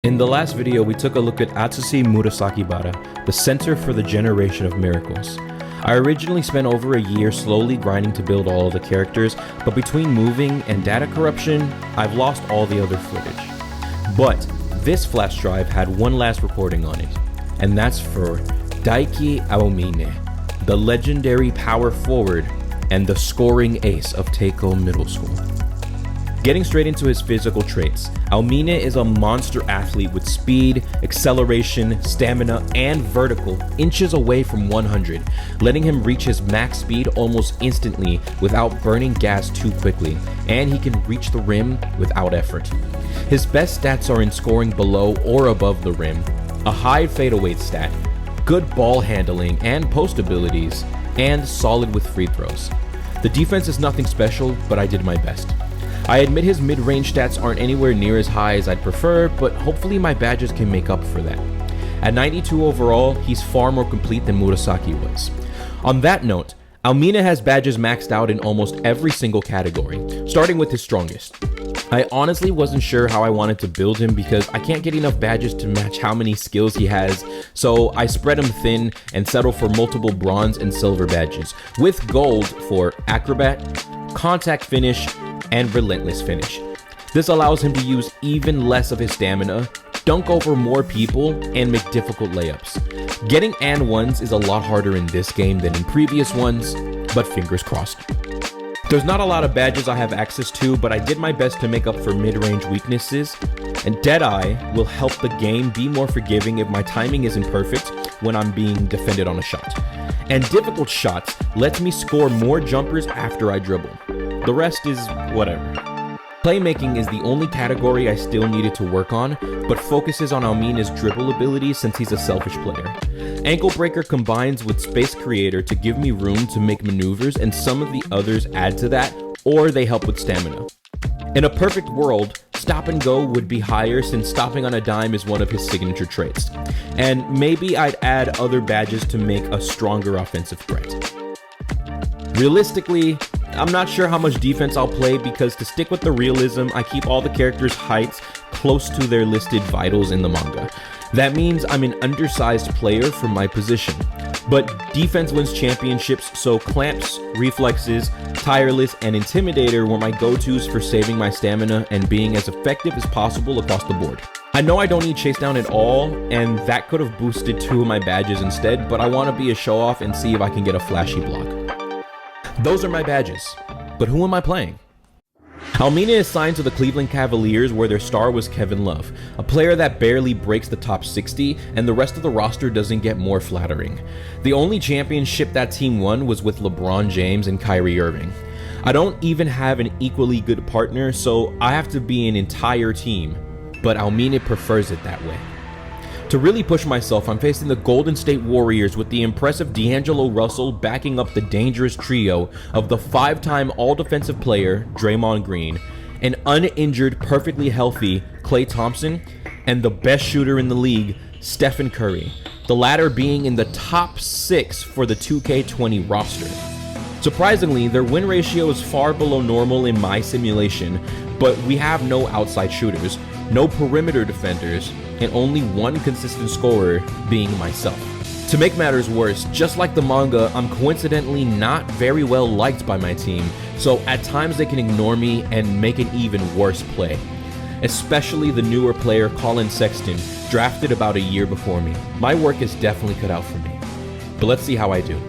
In the last video, we took a look at Atsushi Murasakibara, the Center for the Generation of Miracles. I originally spent over a year slowly grinding to build all of the characters, but between moving and data corruption, I've lost all the other footage. But this flash drive had one last recording on it, and that's for Daiki Aomine, the legendary power forward and the scoring ace of Teiko Middle School. Getting straight into his physical traits, Aomine is a monster athlete with speed, acceleration, stamina, and vertical inches away from 100, letting him reach his max speed almost instantly without burning gas too quickly, and he can reach the rim without effort. His best stats are in scoring below or above the rim, a high fadeaway stat, good ball handling and post abilities, and solid with free throws. The defense is nothing special, but I did my best. I admit his mid-range stats aren't anywhere near as high as I'd prefer, but hopefully my badges can make up for that. At 92 overall, he's far more complete than Murasaki was. On that note, Aomine has badges maxed out in almost every single category, starting with his strongest. I honestly wasn't sure how I wanted to build him because I can't get enough badges to match how many skills he has, so I spread him thin and settled for multiple bronze and silver badges, with gold for acrobat, contact finish, and relentless finish. This allows him to use even less of his stamina, dunk over more people, and make difficult layups. Getting and ones is a lot harder in this game than in previous ones, but fingers crossed. There's not a lot of badges I have access to, but I did my best to make up for mid-range weaknesses, and Deadeye will help the game be more forgiving if my timing isn't perfect when I'm being defended on a shot. And difficult shots lets me score more jumpers after I dribble. The rest is whatever. Playmaking is the only category I still needed to work on, but focuses on Aomine's dribble ability since he's a selfish player. Ankle Breaker combines with Space Creator to give me room to make maneuvers, and some of the others add to that, or they help with stamina. In a perfect world, Stop and Go would be higher since stopping on a dime is one of his signature traits. And maybe I'd add other badges to make a stronger offensive threat. Realistically, I'm not sure how much defense I'll play because to stick with the realism, I keep all the characters' heights close to their listed vitals in the manga. That means I'm an undersized player for my position. But defense wins championships, so clamps, reflexes, tireless, and intimidator were my go-tos for saving my stamina and being as effective as possible across the board. I know I don't need chase down at all, and that could have boosted 2 of my badges instead, but I want to be a show-off and see if I can get a flashy block. Those are my badges, but who am I playing? Aomine is signed to the Cleveland Cavaliers where their star was Kevin Love, a player that barely breaks the top 60 and the rest of the roster doesn't get more flattering. The only championship that team won was with LeBron James and Kyrie Irving. I don't even have an equally good partner, so I have to be an entire team, but Aomine prefers it that way. To really push myself, I'm facing the Golden State Warriors with the impressive D'Angelo Russell backing up the dangerous trio of the 5-time all-defensive player, Draymond Green, an uninjured, perfectly healthy Klay Thompson, and the best shooter in the league, Stephen Curry, the latter being in the top 6 for the 2K20 roster. Surprisingly, their win ratio is far below normal in my simulation, but we have no outside shooters, no perimeter defenders, and only one consistent scorer, being myself. To make matters worse, just like the manga, I'm coincidentally not very well liked by my team, so at times they can ignore me and make an even worse play. Especially the newer player Colin Sexton, drafted about a year before me. My work is definitely cut out for me, but let's see how I do.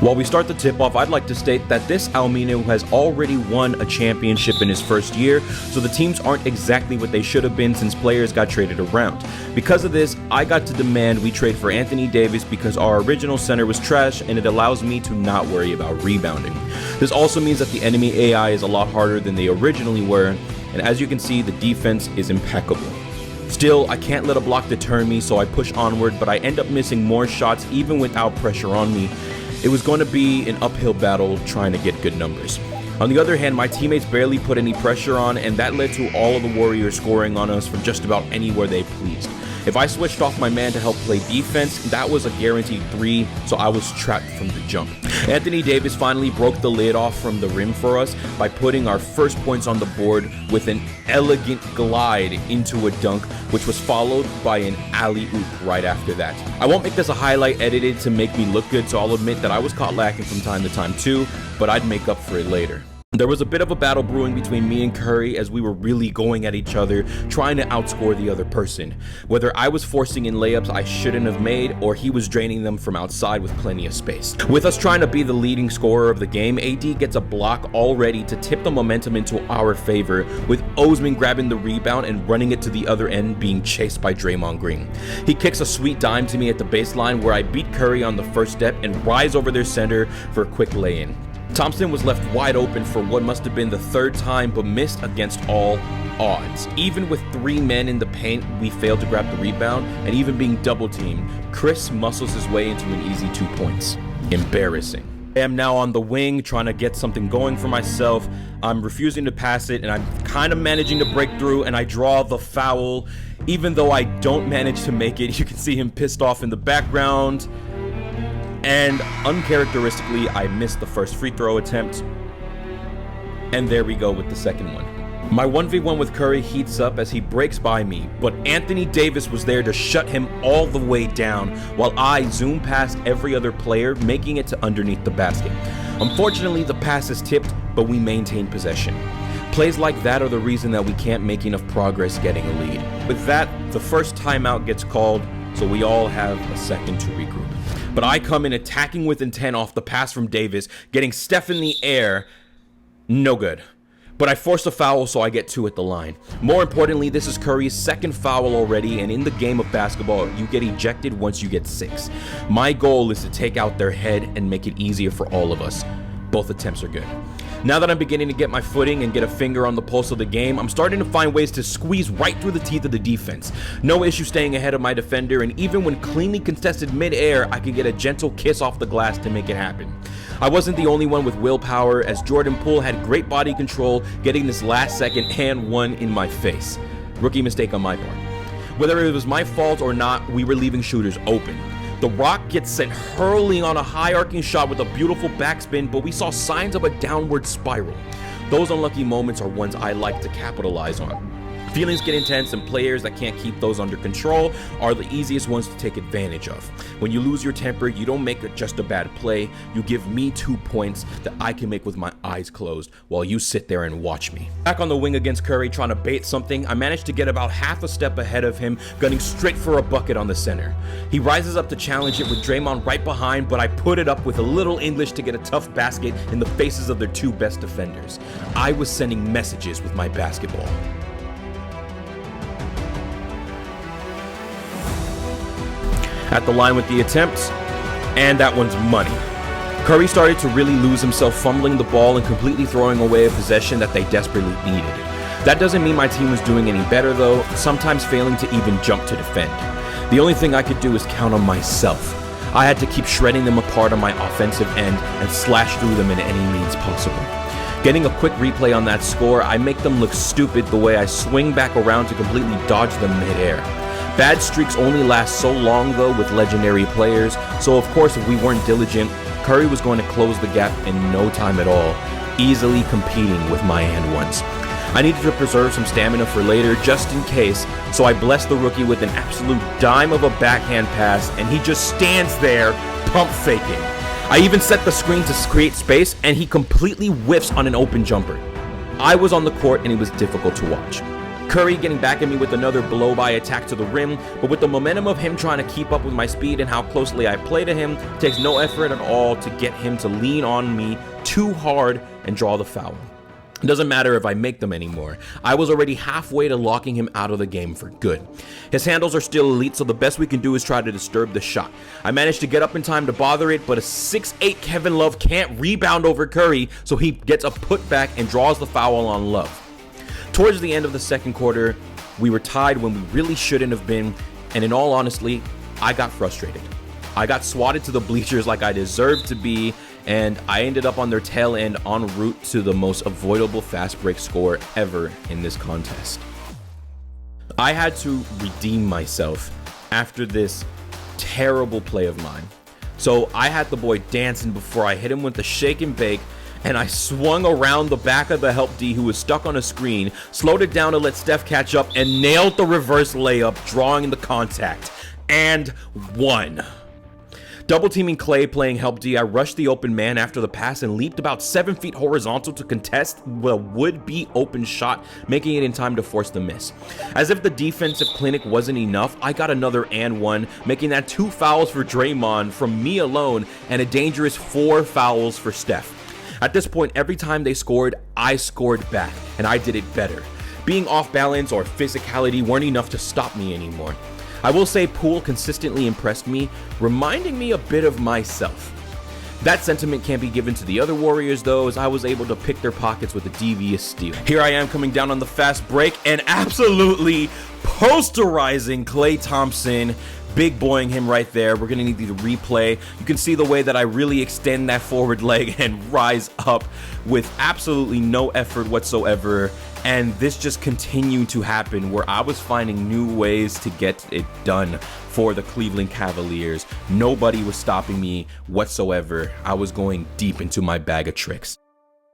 While we start the tip-off, I'd like to state that this Aomine has already won a championship in his first year, so the teams aren't exactly what they should have been since players got traded around. Because of this, I got to demand we trade for Anthony Davis because our original center was trash and it allows me to not worry about rebounding. This also means that the enemy AI is a lot harder than they originally were, and as you can see, the defense is impeccable. Still, I can't let a block deter me, so I push onward, but I end up missing more shots even without pressure on me. It was going to be an uphill battle trying to get good numbers. On the other hand, my teammates barely put any pressure on, and that led to all of the Warriors scoring on us from just about anywhere they pleased. If I switched off my man to help play defense, that was a guaranteed 3, so I was trapped from the jump. Anthony Davis finally broke the lid off from the rim for us by putting our first points on the board with an elegant glide into a dunk, which was followed by an alley-oop right after that. I won't make this a highlight edited to make me look good, so I'll admit that I was caught lacking from time to time too, but I'd make up for it later. There was a bit of a battle brewing between me and Curry as we were really going at each other, trying to outscore the other person. Whether I was forcing in layups I shouldn't have made, or he was draining them from outside with plenty of space. With us trying to be the leading scorer of the game, AD gets a block all ready to tip the momentum into our favor, with Aomine grabbing the rebound and running it to the other end, being chased by Draymond Green. He kicks a sweet dime to me at the baseline where I beat Curry on the first step and rise over their center for a quick lay-in. Thompson was left wide open for what must have been the 3rd time, but missed against all odds. Even with 3 men in the paint, we failed to grab the rebound, and even being double teamed, Chris muscles his way into an easy 2 points. Embarrassing. I am now on the wing trying to get something going for myself. I'm refusing to pass it, and I'm kind of managing to break through, and I draw the foul. Even though I don't manage to make it, you can see him pissed off in the background. And uncharacteristically, I missed the first free throw attempt. And there we go with the second one. My 1v1 with Curry heats up as he breaks by me, but Anthony Davis was there to shut him all the way down while I zoom past every other player, making it to underneath the basket. Unfortunately, the pass is tipped, but we maintain possession. Plays like that are the reason that we can't make enough progress getting a lead. With that, the first timeout gets called, so we all have a second to regroup. But I come in attacking with intent off the pass from Davis, getting Steph in the air. No good. But I force a foul, so I get 2 at the line. More importantly, this is Curry's 2nd foul already, and in the game of basketball, you get ejected once you get 6. My goal is to take out their head and make it easier for all of us. Both attempts are good. Now that I'm beginning to get my footing and get a finger on the pulse of the game, I'm starting to find ways to squeeze right through the teeth of the defense. No issue staying ahead of my defender, and even when cleanly contested mid-air, I can get a gentle kiss off the glass to make it happen. I wasn't the only one with willpower, as Jordan Poole had great body control, getting this last second and 1 in my face. Rookie mistake on my part. Whether it was my fault or not, we were leaving shooters open. The Rock gets sent hurling on a high arcing shot with a beautiful backspin, but we saw signs of a downward spiral. Those unlucky moments are ones I like to capitalize on. Feelings get intense, and players that can't keep those under control are the easiest ones to take advantage of. When you lose your temper, you don't make just a bad play, you give me 2 points that I can make with my eyes closed while you sit there and watch me. Back on the wing against Curry trying to bait something, I managed to get about half a step ahead of him, gunning straight for a bucket on the center. He rises up to challenge it with Draymond right behind, but I put it up with a little English to get a tough basket in the faces of their 2 best defenders. I was sending messages with my basketball. At the line with the attempts, and that one's money. Curry started to really lose himself, fumbling the ball and completely throwing away a possession that they desperately needed. That doesn't mean my team was doing any better though, sometimes failing to even jump to defend. The only thing I could do is count on myself. I had to keep shredding them apart on my offensive end and slash through them in any means possible. Getting a quick replay on that score, I make them look stupid the way I swing back around to completely dodge them mid-air. Bad streaks only last so long though with legendary players, so of course if we weren't diligent, Curry was going to close the gap in no time at all, easily competing with my and ones. I needed to preserve some stamina for later just in case, so I blessed the rookie with an absolute dime of a backhand pass, and he just stands there pump faking. I even set the screen to create space, and he completely whiffs on an open jumper. I was on the court and it was difficult to watch. Curry getting back at me with another blow-by attack to the rim, but with the momentum of him trying to keep up with my speed and how closely I play to him, it takes no effort at all to get him to lean on me too hard and draw the foul. It doesn't matter if I make them anymore. I was already halfway to locking him out of the game for good. His handles are still elite, so the best we can do is try to disturb the shot. I managed to get up in time to bother it, but a 6'8" Kevin Love can't rebound over Curry, so he gets a putback and draws the foul on Love. Towards the end of the second quarter, we were tied when we really shouldn't have been, and in all honesty, I got frustrated. I got swatted to the bleachers like I deserved to be, and I ended up on their tail end en route to the most avoidable fast break score ever in this contest. I had to redeem myself after this terrible play of mine. So I had the boy dancing before I hit him with the shake and bake, and I swung around the back of the help D who was stuck on a screen, slowed it down to let Steph catch up, and nailed the reverse layup, drawing the contact, and won. Double teaming Clay playing help D, I rushed the open man after the pass and leaped about 7 feet horizontal to contest the would-be open shot, making it in time to force the miss. As if the defensive clinic wasn't enough, I got another and one, making that 2 fouls for Draymond from me alone and a dangerous 4 fouls for Steph. At this point, every time they scored, I scored back, and I did it better. Being off balance or physicality weren't enough to stop me anymore. I will say Poole consistently impressed me, reminding me a bit of myself. That sentiment can't be given to the other Warriors though, as I was able to pick their pockets with a devious steal. Here I am coming down on the fast break and absolutely posterizing Klay Thompson, big boying him right there. We're gonna need the replay. You can see the way that I really extend that forward leg and rise up with absolutely no effort whatsoever. And this just continued to happen where I was finding new ways to get it done for the Cleveland Cavaliers. Nobody was stopping me whatsoever. I was going deep into my bag of tricks.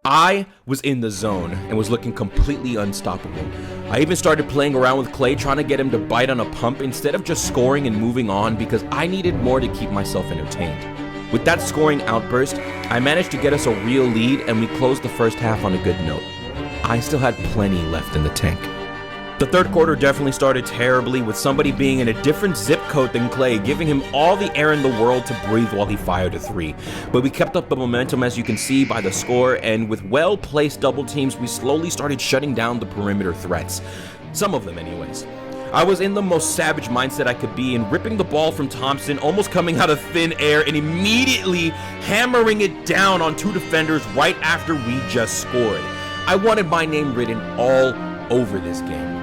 I was in the zone and was looking completely unstoppable. I even started playing around with Clay, trying to get him to bite on a pump instead of just scoring and moving on, because I needed more to keep myself entertained. With that scoring outburst, I managed to get us a real lead and we closed the first half on a good note. I still had plenty left in the tank. The third quarter definitely started terribly, with somebody being in a different zip code than Clay, giving him all the air in the world to breathe while he fired a 3. But we kept up the momentum, as you can see by the score, and with well-placed double teams, we slowly started shutting down the perimeter threats. Some of them anyways. I was in the most savage mindset I could be and ripping the ball from Thompson, almost coming out of thin air and immediately hammering it down on 2 defenders right after we just scored. I wanted my name written all over this game.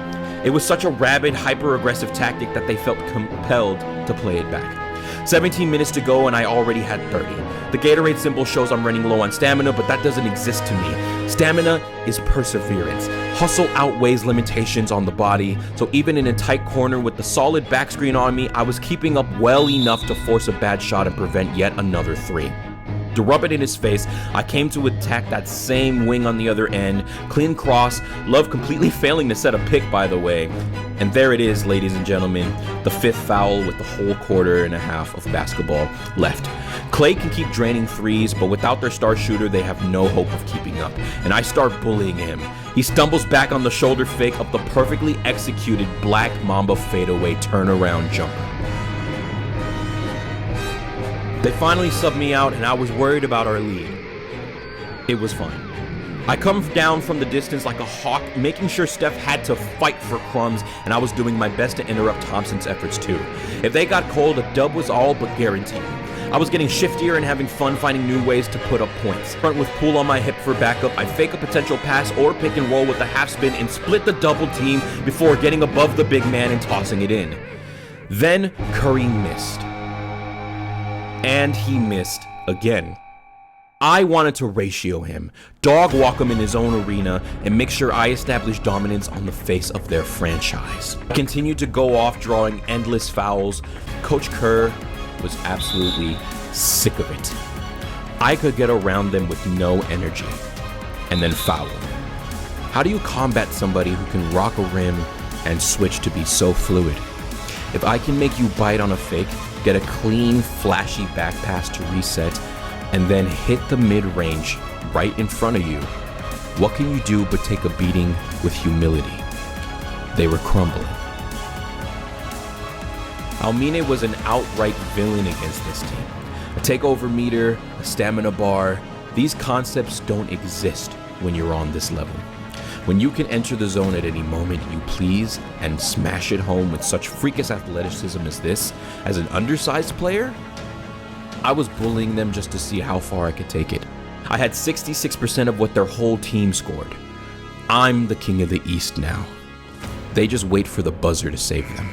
It was such a rabid, hyper-aggressive tactic that they felt compelled to play it back. 17 minutes to go and I already had 30. The Gatorade symbol shows I'm running low on stamina, but that doesn't exist to me. Stamina is perseverance. Hustle outweighs limitations on the body, so even in a tight corner with the solid back screen on me, I was keeping up well enough to force a bad shot and prevent yet another 3. To rub it in his face, I came to attack that same wing on the other end. Clean cross, Love completely failing to set a pick, by the way. And there it is, ladies and gentlemen, the 5th foul with the whole quarter and a half of basketball left. Clay can keep draining 3s, but without their star shooter, they have no hope of keeping up. And I start bullying him. He stumbles back on the shoulder fake of the perfectly executed Black Mamba fadeaway turnaround jumper. They finally subbed me out and I was worried about our lead. It was fine. I come down from the distance like a hawk, making sure Steph had to fight for crumbs, and I was doing my best to interrupt Thompson's efforts too. If they got cold, a dub was all but guaranteed. I was getting shiftier and having fun finding new ways to put up points. Front with Poole on my hip for backup, I fake a potential pass or pick and roll with a half spin and split the double team before getting above the big man and tossing it in. Then Curry missed. And he missed again. I wanted to ratio him, dog walk him in his own arena, and make sure I established dominance on the face of their franchise. I continued to go off drawing endless fouls. Coach Kerr was absolutely sick of it. I could get around them with no energy, and then foul them. How do you combat somebody who can rock a rim and switch to be so fluid? If I can make you bite on a fake, get a clean, flashy back pass to reset, and then hit the mid-range right in front of you, what can you do but take a beating with humility? They were crumbling. Aomine was an outright villain against this team. A takeover meter, a stamina bar, these concepts don't exist when you're on this level. When you can enter the zone at any moment you please and smash it home with such freakish athleticism as this, as an undersized player, I was bullying them just to see how far I could take it. I had 66% of what their whole team scored. I'm the king of the East now. They just wait for the buzzer to save them.